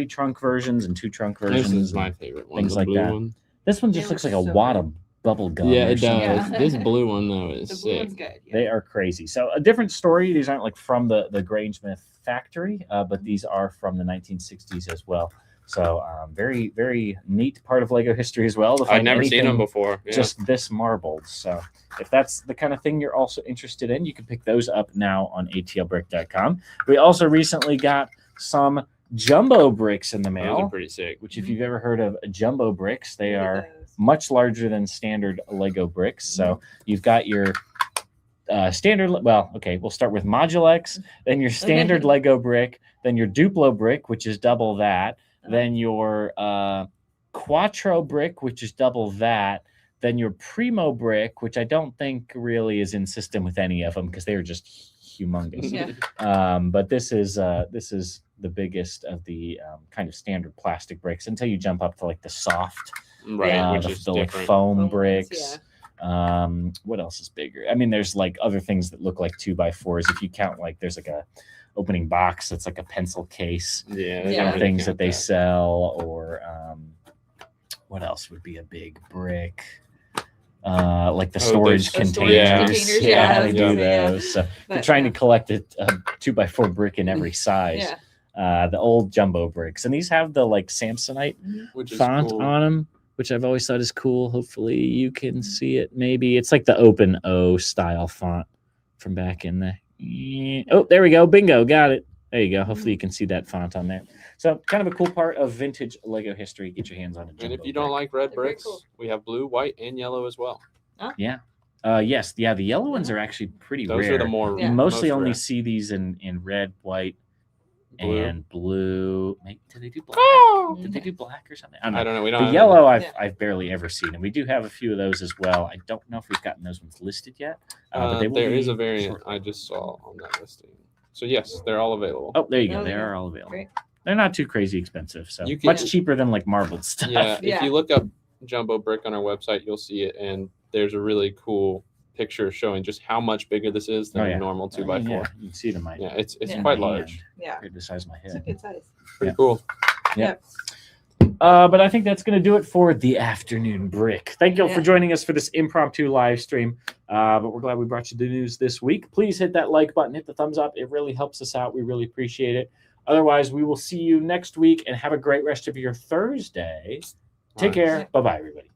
trunk versions and 2 trunk versions.
This is my
and
favorite one.
things
the
like
blue
that.
one.
This one
They
just looks
look
like a
so
wad
good.
of bubble gum.
Yeah,
or
it
something.
does.
Yeah.
This blue one though is
The blue
sick.
one's good. Yeah.
They are crazy. So a different story. These aren't like from the Grangemouth factory, but these are from the 1960s as well. So very, very neat part of Lego history as well. To
I've
find
never seen them
anything
before. Yeah.
just this marbled. So if that's the kind of thing you're also interested in, you can pick those up now on atlbrick.com. We also recently got some jumbo bricks in the
Those are
mail,
pretty sick.
which if you've ever heard of jumbo bricks, they
Look at
are
those.
much larger than standard Lego bricks. So you've got your standard, well, okay, we'll start with Modulex, then your standard Lego brick, then your Duplo brick, which is double that, then your Quattro brick, which is double that, then your Primo brick, which I don't think really is in system with any of them because they are just humongous.
Yeah.
But this is the biggest of the kind of standard plastic bricks until you jump up to like the soft,
Right, which is
the like
different.
foam
Foam ones,
bricks. What else is bigger? I mean, there's like other things that look like 2x4s. If you count, like there's like a opening box that's like a pencil case.
Yeah,
Yeah.
yeah.
Things that they sell, or what else would be a big brick? Like the storage
those-
containers.
containers,
Yeah,
yeah,
they
I was
do
gonna say, yeah.
those. So if you're
But,
trying
yeah.
to collect a 2x4 brick in every size.
Yeah.
The old jumbo bricks, and these have the like Samsonite
Which is
font
cool.
on them, which I've always thought is cool. Hopefully you can see it. Maybe it's like the open O style font from back in the. Oh, there we go. Bingo, got it. There you go. Hopefully you can see that font on there. So kind of a cool part of vintage Lego history. Get your hands on a jumbo
And if you don't
brick.
like red
They're very
bricks,
cool.
we have blue, white, and yellow as well.
Yes, yeah, the yellow ones are actually pretty
Those
rare.
are the more.
Yeah.
You mostly
most
only
rare.
see these in red, white,
Blue.
and blue. Maybe, did they do black? Did they do black or something?
I don't know. We don't
The
have
yellow,
Yeah.
I've barely ever seen, and we do have a few of those as well. I don't know if we've gotten those ones listed yet, but they will
there
be
is a variant
shortly.
I just saw on that listing. So yes, they're all available.
Oh, there you go.
Oh,
They
yeah.
are all available.
Great.
They're not too crazy expensive, so
You can-
much cheaper than like marbled stuff.
Yeah,
Yeah.
if you look up jumbo brick on our website, you'll see it, and there's a really cool picture showing just how much bigger this is than
Oh, yeah.
a normal 2x4.
Yeah, you can see it in my.
Yeah, it's
Yeah.
quite
my
large.
hand.
Yeah.
Compared to the size of my
It's a
head.
good size.
Pretty
Yeah.
cool.
Yeah. But I think that's going to do it for the afternoon brick. Thank you all for
Yeah.
joining us for this impromptu live stream. But we're glad we brought you the news this week. Please hit that like button, hit the thumbs up. It really helps us out. We really appreciate it. Otherwise, we will see you next week, and have a great rest of your Thursday. Take
Bye.
care. Bye-bye, everybody.